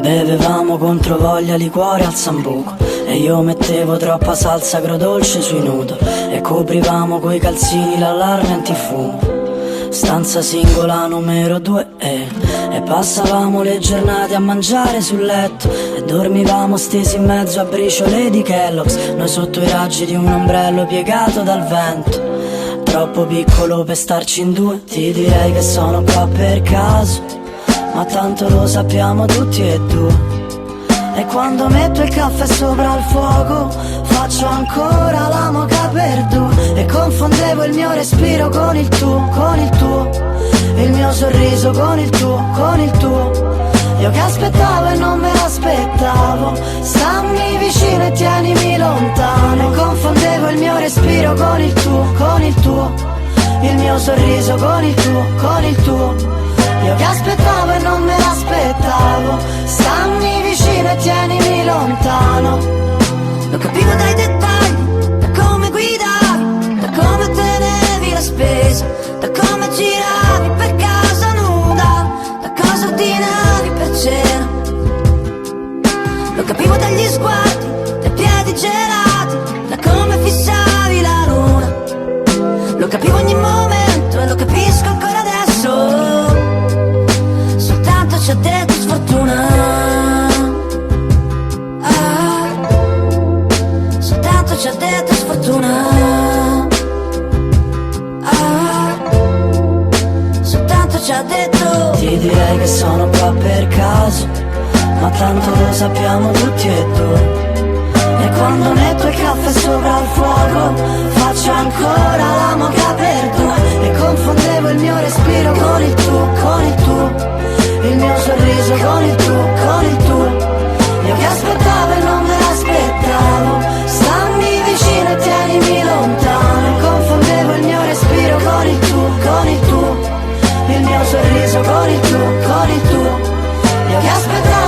Bevevamo contro voglia liquore al sambuco e io mettevo troppa salsa agrodolce sui noodle e coprivamo coi calzini l'allarme antifumo. Stanza singola numero 2 e passavamo le giornate a mangiare sul letto e dormivamo stesi in mezzo a briciole di Kellogg's, noi sotto i raggi di un ombrello piegato dal vento. Troppo piccolo per starci in due, ti direi che sono qua per caso, ma tanto lo sappiamo tutti e due. E quando metto il caffè sopra il fuoco faccio ancora la moka per due e confondevo il mio respiro con il tuo, il mio sorriso con il tuo. Io che aspettavo e non me l'aspettavo, stammi vicino e tienimi lontano. E confondevo il mio respiro con il tuo, il mio sorriso con il tuo. Io che aspettavo e non me l'aspettavo, stammi vicino e tienimi lontano. Lo capivo dai dettagli, da come guidavi, da come tenevi la spesa, da come giravi per casa nuda, da cosa ordinavi per cena. Lo capivo dagli sguardi, dai piedi gelati, da come fissavi la luna. Lo capivo ogni momento e lo capisco ancora adesso. Ci ha detto sfortuna, soltanto ci ha detto sfortuna, soltanto ci ha detto. Ti direi che sono qua per caso, ma tanto lo sappiamo tutti e due. E quando metto il caffè sopra il fuoco faccio ancora la moka per due e confondevo il mio respiro con il tuo, il mio sorriso con il tuo. Io che aspettavo e non me l'aspettavo, stammi vicino e tienimi lontano. E confondevo il mio respiro con il tuo, il mio sorriso con il tuo. Io che aspettavo